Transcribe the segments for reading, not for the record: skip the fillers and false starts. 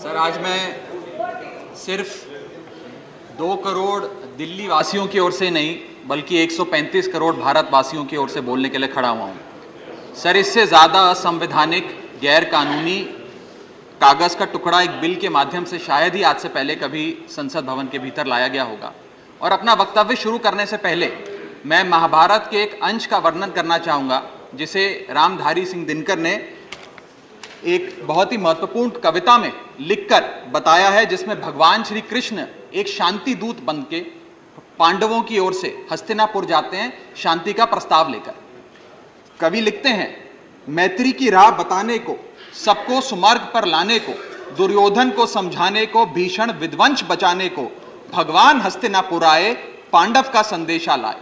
Sir, आज मैं सिर्फ 2 करोड़ दिल्ली वासियों की ओर से नहीं बल्कि 135 करोड़ भारतवासियों की ओर से बोलने के लिए खड़ा हुआ हूं। सर, इससे ज़्यादा असंवैधानिक, गैर कानूनी कागज़ का टुकड़ा एक बिल के माध्यम से शायद ही आज से पहले कभी संसद भवन के भीतर लाया गया होगा। और अपना वक्तव्य शुरू करने से पहले मैं महाभारत के एक अंश का वर्णन करना चाहूँगा जिसे रामधारी सिंह दिनकर ने एक बहुत ही महत्वपूर्ण कविता में लिखकर बताया है, जिसमें भगवान श्री कृष्ण एक शांति दूत बनके पांडवों की ओर से हस्तिनापुर जाते हैं शांति का प्रस्ताव लेकर। कवि लिखते हैं, मैत्री की राह बताने को, सबको सुमार्ग पर लाने को, दुर्योधन को समझाने को, भीषण विध्वंस बचाने को, भगवान हस्तिनापुर आए, पांडव का संदेशा लाए।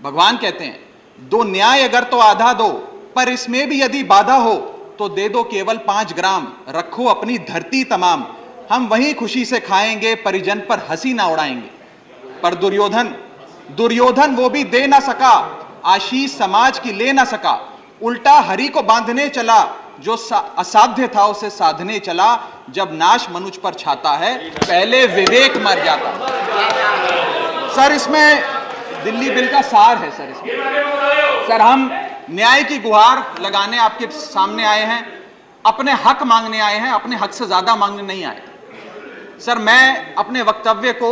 भगवान कहते हैं, दो न्याय अगर तो आधा दो, पर इसमें भी यदि बाधा हो तो दे दो केवल 5 ग्राम, रखो अपनी धरती तमाम, हम वहीं खुशी से खाएंगे, परिजन पर हंसी ना उड़ाएंगे। पर दुर्योधन वो भी दे ना सका, आशीष समाज की ले ना सका, उल्टा हरि को बांधने चला, जो असाध्य था उसे साधने चला, जब नाश मनुष्य पर छाता है, पहले विवेक मर जाता। सर, इसमें दिल्ली बिल का सार है। सर, हम न्याय की गुहार लगाने आपके सामने आए हैं, अपने हक मांगने आए हैं, अपने हक से ज्यादा मांगने नहीं आए। सर, मैं अपने वक्तव्य को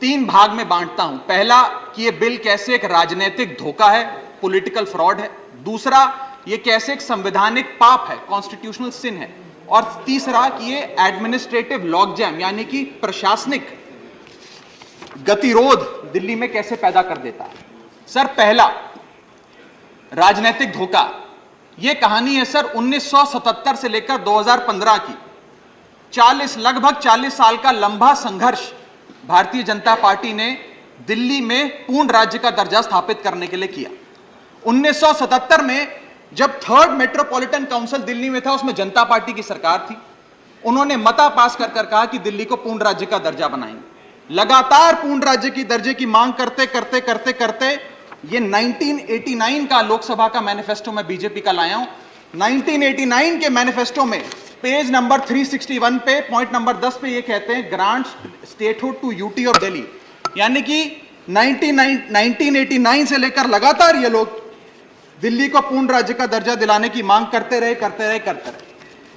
3 भाग में बांटता हूं। पहला कि यह बिल कैसे एक राजनीतिक धोखा है, पॉलिटिकल फ्रॉड है। दूसरा, यह कैसे एक संवैधानिक पाप है, कॉन्स्टिट्यूशनल सिन है। और तीसरा कि यह एडमिनिस्ट्रेटिव लॉकजैम यानी कि प्रशासनिक गतिरोध दिल्ली में कैसे पैदा कर देता है। सर, पहला राजनीतिक धोखा, यह कहानी है सर 1977 से लेकर 2015 की। लगभग 40 साल का लंबा संघर्ष भारतीय जनता पार्टी ने दिल्ली में पूर्ण राज्य का दर्जा स्थापित करने के लिए किया। 1977 में जब 3rd मेट्रोपॉलिटन काउंसिल दिल्ली में था, उसमें जनता पार्टी की सरकार थी। उन्होंने मता पास कर कहा कि दिल्ली को पूर्ण राज्य का दर्जा बनाएंगे। लगातार पूर्ण राज्य की दर्जे की मांग करते करते ये 1989 का लोकसभा का मैनिफेस्टो मैं बीजेपी का लाया हूं। 1989 के मैनिफेस्टो में पेज नंबर 361 पे पॉइंट नंबर 10 पे ये कहते हैं, ग्रांट स्टेटहुड टू यूटी और दिल्ली। यानी कि 1989 से लेकर लगातार ये लोग दिल्ली को पूर्ण राज्य का दर्जा दिलाने की मांग करते रहे।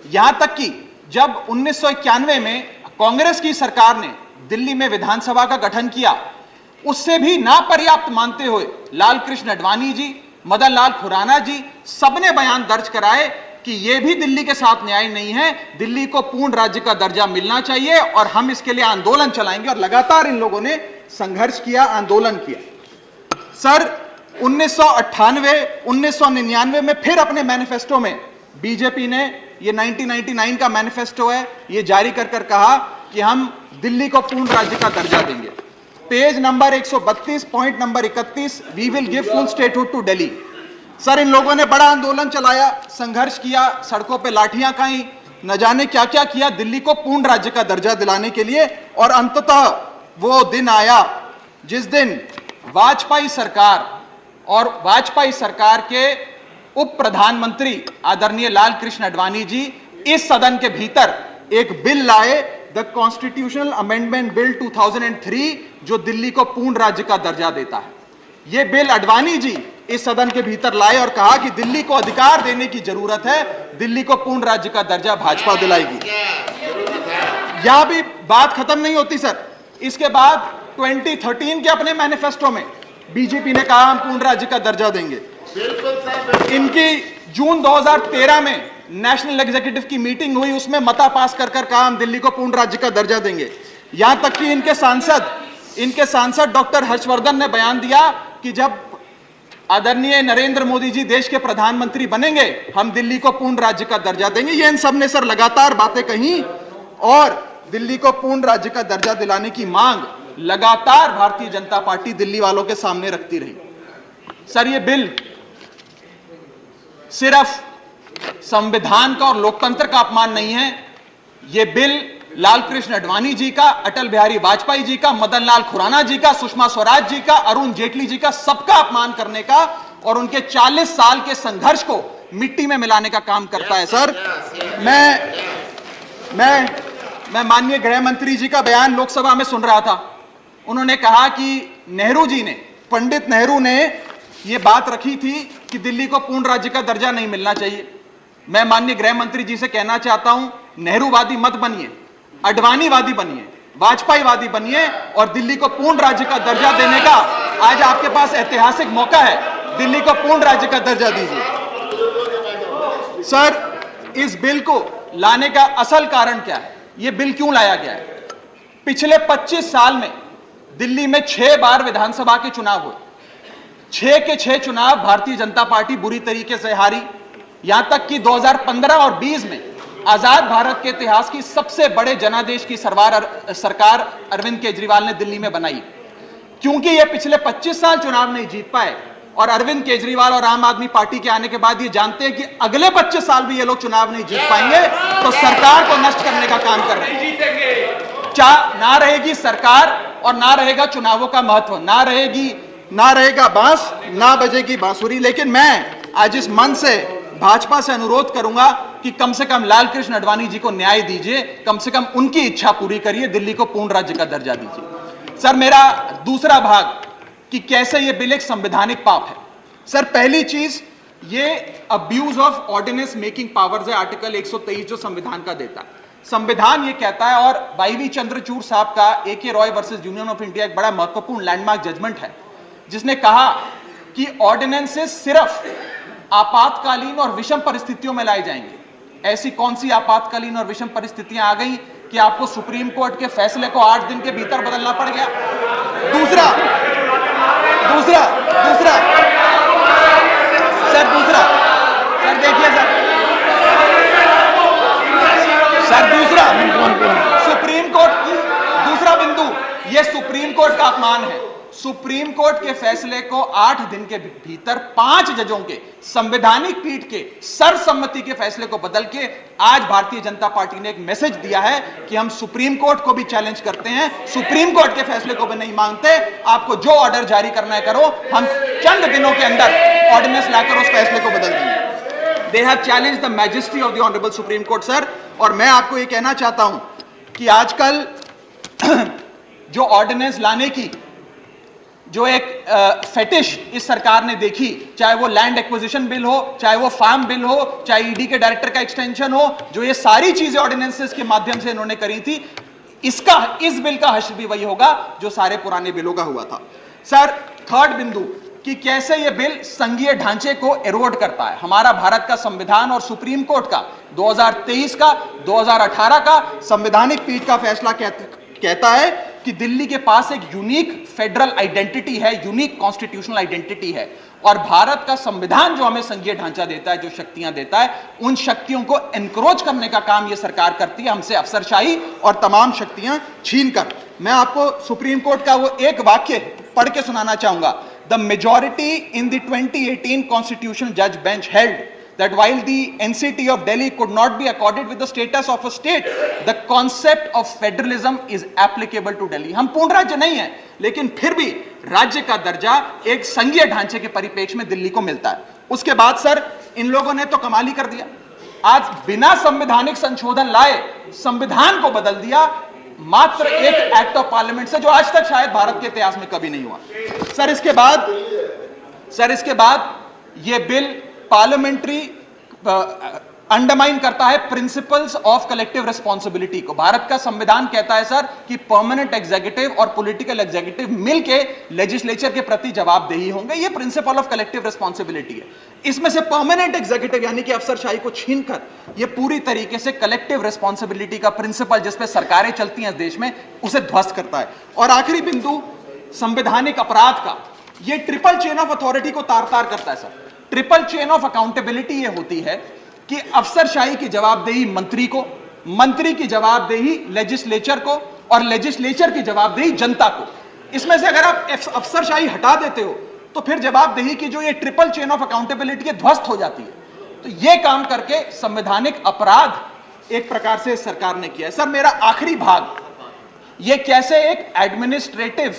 यहां तक कि जब 1991 में कांग्रेस की सरकार ने दिल्ली में विधानसभा का गठन किया, उससे भी ना पर्याप्त मानते हुए लाल कृष्ण आडवाणी जी, मदन लाल खुराना जी सबने बयान दर्ज कराए कि यह भी दिल्ली के साथ न्याय नहीं है, दिल्ली को पूर्ण राज्य का दर्जा मिलना चाहिए और हम इसके लिए आंदोलन चलाएंगे। और लगातार इन लोगों ने संघर्ष किया, आंदोलन किया। सर, 1998, 1999 में फिर अपने मैनिफेस्टो में बीजेपी ने, ये 1999 का मैनिफेस्टो है, ये जारी कर कहा कि हम दिल्ली को पूर्ण राज्य का दर्जा देंगे। Page number 132 point number 31, we will give full statehood to Delhi. Sir, इन लोगों ने बड़ा आंदोलन चलाया, संघर्ष किया, सड़कों पे लाठियां खाई, न जाने क्या क्या किया दिल्ली को पूर्ण राज्य का दर्जा दिलाने के लिए। और अंततः वो दिन आया जिस दिन वाजपेयी सरकार के उप प्रधानमंत्री आदरणीय लाल कृष्ण आडवाणी जी इस सदन के भीतर एक बिल लाए, द कॉन्स्टिट्यूशनल अमेंडमेंट बिल 2003, जो दिल्ली को पूर्ण राज्य का दर्जा देता है। यह बिल आडवाणी जी इस सदन के भीतर लाए और कहा कि दिल्ली को अधिकार देने की जरूरत है, दिल्ली को पूर्ण राज्य का दर्जा भाजपा दिलाएगी। यहां भी बात खत्म नहीं होती सर। इसके बाद 2013 के अपने मैनिफेस्टो में बीजेपी ने कहा हम पूर्ण राज्य का दर्जा देंगे। इनकी जून 2013 में नेशनल एग्जीक्यूटिव की मीटिंग हुई, उसमें मता पास कर कहा हम दिल्ली को पूर्ण राज्य का दर्जा देंगे। यहां तक कि इनके सांसद डॉक्टर हर्षवर्धन ने बयान दिया कि जब आदरणीय नरेंद्र मोदी जी देश के प्रधानमंत्री बनेंगे, हम दिल्ली को पूर्ण राज्य का दर्जा देंगे। ये इन सब ने सर लगातार बातें कही और दिल्ली को पूर्ण राज्य का दर्जा दिलाने की मांग लगातार भारतीय जनता पार्टी दिल्ली वालों के सामने रखती रही। सर, ये बिल सिर्फ संविधान का और लोकतंत्र का अपमान नहीं है, यह बिल लाल कृष्ण आडवाणी जी का, अटल बिहारी वाजपेयी जी का, मदन लाल खुराना जी का, सुषमा स्वराज जी का, अरुण जेटली जी का, सबका अपमान करने का और उनके 40 साल के संघर्ष को मिट्टी में मिलाने का काम करता है। सर, मैं मैं माननीय गृह मंत्री जी का बयान लोकसभा में सुन रहा था। उन्होंने कहा कि नेहरू जी ने, पंडित नेहरू ने यह बात रखी थी कि दिल्ली को पूर्ण राज्य का दर्जा नहीं मिलना चाहिए। मैं माननीय गृह मंत्री जी से कहना चाहता हूं, नेहरूवादी मत बनिए, अडवाणीवादी बनिए, वाजपेयीवादी बनिए और दिल्ली को पूर्ण राज्य का दर्जा देने का आज आपके पास ऐतिहासिक मौका है। दिल्ली को पूर्ण राज्य का दर्जा दीजिए। सर, इस बिल को लाने का असल कारण क्या है? यह बिल क्यों लाया गया है? पिछले 25 साल में दिल्ली में 6 बार विधानसभा के चुनाव हुए। 6 के 6 चुनाव भारतीय जनता पार्टी बुरी तरीके से हारी। यहां तक कि 2015 और 20 में आजाद भारत के इतिहास की सबसे बड़े जनादेश की सरकार अरविंद केजरीवाल ने दिल्ली में बनाई। क्योंकि ये पिछले 25 साल चुनाव नहीं जीत पाए और अरविंद केजरीवाल और आम आदमी पार्टी के आने के बाद ये जानते हैं कि अगले 25 साल भी ये लोग चुनाव नहीं जीत पाएंगे, तो सरकार को नष्ट करने का काम कर रहे हैं। ना रहेगी सरकार और ना रहेगा चुनावों का महत्व, ना रहेगा बांस, ना बजेगी बांसुरी। लेकिन मैं आज इस मंच से भाजपा से अनुरोध करूंगा कि कम से कम लालकृष्ण आडवाणी जी को न्याय दीजिए, कम से कम उनकी इच्छा पूरी करिए, दिल्ली को पूर्ण राज्य का दर्जा दीजिए। सर, मेरा दूसरा भाग कि कैसे यह बिल एक संवैधानिक पाप है। सर, पहली चीज, ये abuse of ordinance making powers है, आर्टिकल 123 जो संविधान का देता है। संविधान ये कहता है, और वाईवी चंद्रचूड़ साहब का AK Roy versus union of India एक बड़ा महत्वपूर्ण लैंडमार्क जजमेंट है, जिसने कहा कि ऑर्डिनेंसेस सिर्फ आपातकालीन और विषम परिस्थितियों में लाए जाएंगे। ऐसी कौन सी आपातकालीन और विषम परिस्थितियां आ गई कि आपको सुप्रीम कोर्ट के फैसले को 8 दिन के भीतर बदलना पड़ गया? दूसरा सर देखिए सर सुप्रीम कोर्ट की दूसरा बिंदु, यह सुप्रीम कोर्ट का अपमान है। सुप्रीम कोर्ट के फैसले को 8 दिन के भीतर 5 जजों के संवैधानिक पीठ के सर्वसम्मति के फैसले को बदल के आज भारतीय जनता पार्टी ने एक मैसेज दिया है कि हम सुप्रीम कोर्ट को भी चैलेंज करते हैं, सुप्रीम कोर्ट के फैसले को भी नहीं मांगते। आपको जो ऑर्डर जारी करना है करो, हम चंद दिनों के अंदर ऑर्डिनेंस लाकर उस फैसले को बदल देंगे। They have challenged the majesty of the honourable supreme court sir. और मैं आपको यह कहना चाहता हूं कि आजकल जो ऑर्डिनेंस लाने की जो एक फेटिश इस सरकार ने देखी, चाहे वो लैंड एक्विजिशन बिल हो, चाहे वो फार्म बिल हो, चाहे ईडी के डायरेक्टर का एक्सटेंशन हो, जो ये सारी चीजें ऑर्डिनेंसेस के माध्यम से इन्होंने करी थी, इस बिल का हश्र भी वही होगा जो सारे पुराने बिलों का हुआ था। सर, थर्ड बिंदु कि कैसे ये बिल संघीय ढांचे को एरोड करता है। हमारा भारत का संविधान और सुप्रीम कोर्ट का 2023 का 2018 का संवैधानिक पीठ का फैसला कहता है कि दिल्ली के पास एक यूनिक फेडरल आइडेंटिटी है, यूनिक कॉन्स्टिट्यूशनल आइडेंटिटी है, और भारत का संविधान जो हमें संघीय ढांचा देता है, जो शक्तियां देता है, उन शक्तियों को एनक्रोच करने का काम यह सरकार करती है, हमसे अफसरशाही और तमाम शक्तियां छीनकर। मैं आपको सुप्रीम कोर्ट का वो एक वाक्य पढ़ के सुनाना चाहूंगा। The majority in the 2018 constitutional जज bench held that while the NCT of Delhi could not be accorded with the status of a state, the concept of federalism is applicable to Delhi. हम पूर्ण राज्य नहीं है, लेकिन फिर भी राज्य का दर्जा एक संघीय ढांचे के परिप्रेक्ष्य में दिल्ली को मिलता है। उसके बाद सर, इन लोगों ने तो कमाल ही कर दिया। आज बिना संवैधानिक संशोधन लाए संविधान को बदल दिया, मात्र एक एक्ट ऑफ पार्लियामेंट से, जो आज तक शायद भारत के इतिहास में कभी नहीं हुआ। सर, इसके बाद यह बिल पार्लियामेंट्री अंडरमाइन करता है प्रिंसिपल्स ऑफ कलेक्टिव रिस्पांसिबिलिटी को। भारत का संविधान कहता है सर कि परमानेंट एग्जीक्यूटिव और पॉलिटिकल एग्जीक्यूटिव मिलके लेजिस्लेचर के प्रति जवाबदेही होंगे। ये प्रिंसिपल ऑफ कलेक्टिव रिस्पांसिबिलिटी है। इसमें से परमानेंट एग्जीक्यूटिव यानी कि अफसरशाही को छीनकर ये पूरी तरीके से कलेक्टिव रिस्पांसिबिलिटी का प्रिंसिपल, जिसपे सरकारें चलती हैं इस देश में, उसे ध्वस्त करता है। और आखिरी बिंदु, संवैधानिक अपराध का, ये ट्रिपल चेन ऑफ अथॉरिटी को तार तार करता है sir. Triple chain of accountability ये होती है कि अफसरशाही की जवाबदेही मंत्री को, मंत्री की जवाबदेही लेजिस्लेचर को, और लेजिस्लेचर की जवाबदेही जनता को। इसमें से अगर आप अफसरशाही हटा देते हो तो फिर जवाबदेही की जो ये ट्रिपल चेन ऑफ अकाउंटेबिलिटी ध्वस्त हो जाती है। तो ये काम करके संवैधानिक अपराध एक प्रकार से सरकार ने किया है। सर, मेरा आखिरी भाग, ये कैसे एक एडमिनिस्ट्रेटिव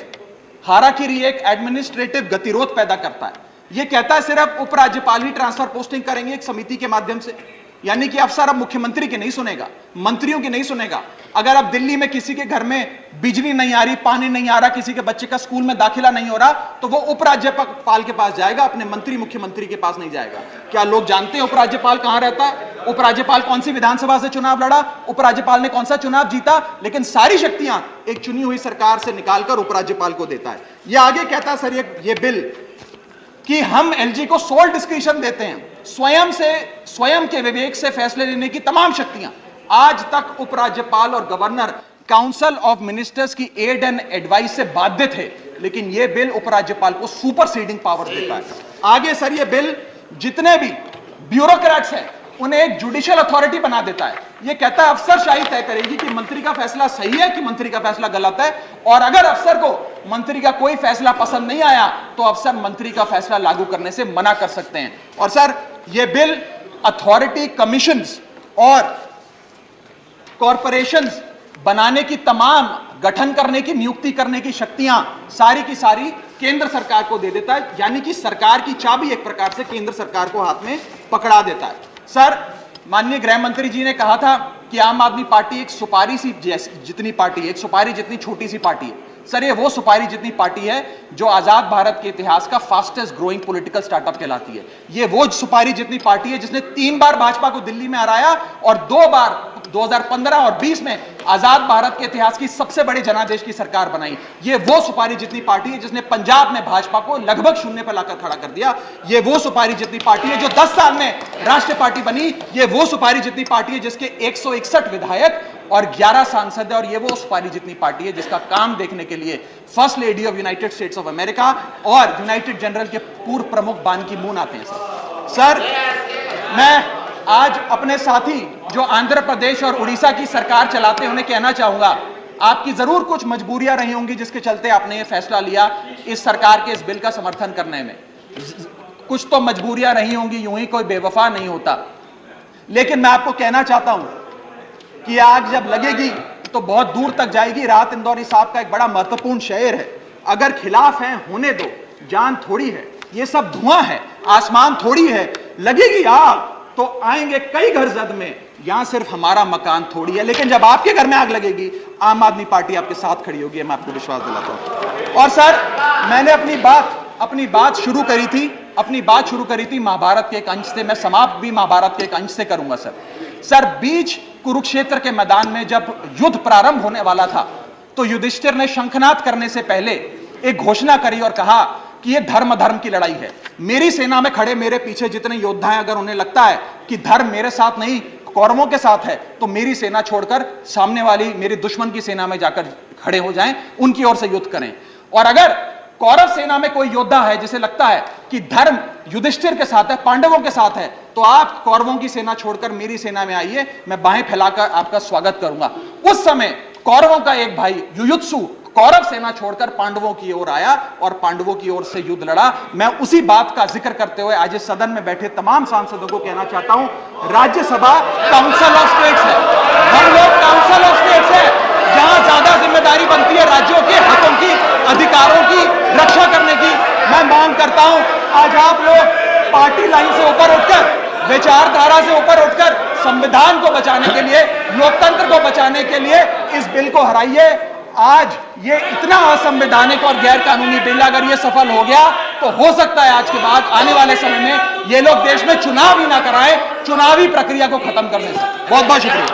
हाराकिरी, एक एडमिनिस्ट्रेटिव गतिरोध पैदा करता है। ये कहता है सिर्फ उपराज्यपाल ही ट्रांसफर पोस्टिंग करेंगे एक समिति के माध्यम से, यानी कि अफसर अब मुख्यमंत्री की नहीं सुनेगा, मंत्रियों की नहीं सुनेगा। अगर अब दिल्ली में किसी के घर में बिजली नहीं आ रही, पानी नहीं आ रहा, किसी के बच्चे का स्कूल में दाखिला नहीं हो रहा, तो वो उपराज्यपाल के पास जाएगा, अपने मंत्री मुख्यमंत्री के पास नहीं जाएगा। क्या लोग जानते हैं उपराज्यपाल कहां रहता है? उपराज्यपाल कौन सी विधानसभा से चुनाव लड़ा, उपराज्यपाल ने कौन सा चुनाव जीता? लेकिन सारी शक्तियां एक चुनी हुई सरकार से निकालकर उपराज्यपाल को देता है। यह आगे कहता है सर ये बिल कि हम एलजी को सोल डिस्क्रिशन देते हैं, स्वयं के विवेक से फैसले लेने की तमाम शक्तियां। आज तक उपराज्यपाल और गवर्नर काउंसिल ऑफ मिनिस्टर्स की एड एंड एडवाइस से बाध्य थे, लेकिन यह बिल उपराज्यपाल को सुपरसीडिंग पावर देता है। आगे सर यह बिल जितने भी ब्यूरोक्रेट्स हैं उन्हें एक जुडिशियल अथॉरिटी बना देता है। यह कहता है अफसरशाही तय करेगी कि मंत्री का फैसला सही है कि मंत्री का फैसला गलत है, और अगर अफसर को मंत्री का कोई फैसला पसंद नहीं आया तो अफसर मंत्री का फैसला लागू करने से मना कर सकते हैं। और सर यह बिल अथॉरिटी, कमीशंस और कॉरपोरेशंस बनाने की, तमाम गठन करने की, नियुक्ति करने की शक्तियां सारी की सारी केंद्र सरकार को दे देता है, यानी कि सरकार की चाबी एक प्रकार से केंद्र सरकार को हाथ में पकड़ा देता है। सर माननीय गृह मंत्री जी ने कहा था कि आम आदमी पार्टी एक सुपारी सी जितनी पार्टी है, एक सुपारी जितनी छोटी सी पार्टी है। सर ये वो सुपारी जितनी पार्टी है जो आजाद भारत के इतिहास का फास्टेस्ट ग्रोइंग पॉलिटिकल स्टार्टअप कहलाती है। ये वो सुपारी जितनी पार्टी है जिसने 3 बार भाजपा को दिल्ली में हराया और 2 बार 2015 और 20 में आजाद भारत के इतिहास की सबसे बड़ी जनादेश की सरकार बनाई। ये वो सुपारी जितनी पार्टी है जिसने पंजाब में भाजपा को लगभग शून्य पर लाकर खड़ा कर दिया। ये वो सुपारी जितनी पार्टी है जो 10 साल में राष्ट्रीय पार्टी बनी। ये वो सुपारी जितनी पार्टी है जिसके 161 विधायक और 11 सांसद है। और ये वो सुपारी जितनी पार्टी है जिसका काम देखने के लिए first lady of United states of America और यूनाइटेड जनरल के पूर्व प्रमुख बान की मून आते हैं। सर मैं आज अपने साथी जो आंध्र प्रदेश और उड़ीसा की सरकार चलाते हैं उन्हें कहना चाहूंगा, आपकी जरूर कुछ मजबूरियां रही होंगी जिसके चलते आपने ये फैसला लिया इस सरकार के इस बिल का समर्थन करने में। कुछ तो मजबूरियां रही होंगी, यूं ही कोई बेवफा नहीं होता। लेकिन मैं आपको कहना चाहता हूं कि आग जब लगेगी तो बहुत दूर तक जाएगी। राहत इंदौरी साहब का एक बड़ा महत्वपूर्ण शेर है, अगर खिलाफ है होने दो, जान थोड़ी है, ये सब धुआं है, आसमान थोड़ी है, लगेगी आग तो आएंगे कई घर जद में, यहां सिर्फ हमारा मकान थोड़ी है। लेकिन जब आपके घर में आग लगेगी आम आदमी पार्टी आपके साथ खड़ी होगी, मैं आपको विश्वास दिलाता हूं। और सर मैंने अपनी बात शुरू करी थी महाभारत के एक अंश से, मैं समाप्त भी महाभारत के एक अंश से करूंगा। सर बीच कुरुक्षेत्र के मैदान में जब युद्ध प्रारंभ होने वाला था तो युधिष्ठिर ने शंखनाद करने से पहले एक घोषणा करी और कहा कि यह धर्म की लड़ाई है। मेरी सेना में खड़े मेरे पीछे जितने योद्धा हैं, अगर उन्हें लगता है कि धर्म मेरे साथ नहीं कौरवों के साथ है तो मेरी सेना छोड़कर सामने वाली मेरे दुश्मन की सेना में जाकर खड़े हो जाएं, उनकी ओर से युद्ध करें। और अगर कौरव सेना में कोई योद्धा है जिसे लगता है कि धर्म युधिष्ठिर के साथ है, पांडवों के साथ है, तो आप कौरवों की सेना छोड़कर मेरी सेना में आइए, मैं बाहें फैलाकर आपका स्वागत करूंगा। उस समय कौरवों का एक भाई युयुत्सु कौरव सेना छोड़कर पांडवों की ओर आया और पांडवों की ओर से युद्ध लड़ा। मैं उसी बात का जिक्र करते हुए आज इस सदन में बैठे तमाम सांसदों को कहना चाहता हूं, राज्यसभा काउंसिल ऑफ स्टेट्स है, हम लोग काउंसिल ऑफ स्टेट्स है, जहां ज्यादा जिम्मेदारी बनती है राज्यों के हकों की, अधिकारों की रक्षा करने की। मैं मांग करता हूं आज आप लोग पार्टी लाइन से ऊपर उठकर, विचारधारा से ऊपर उठकर संविधान को बचाने के लिए, लोकतंत्र को बचाने के लिए इस बिल को हराइए। आज ये इतना असंवैधानिक और गैर कानूनी बिल अगर ये सफल हो गया तो हो सकता है आज के बाद आने वाले समय में ये लोग देश में चुनाव ही ना कराएं, चुनावी प्रक्रिया को खत्म करने से। बहुत बहुत शुक्रिया।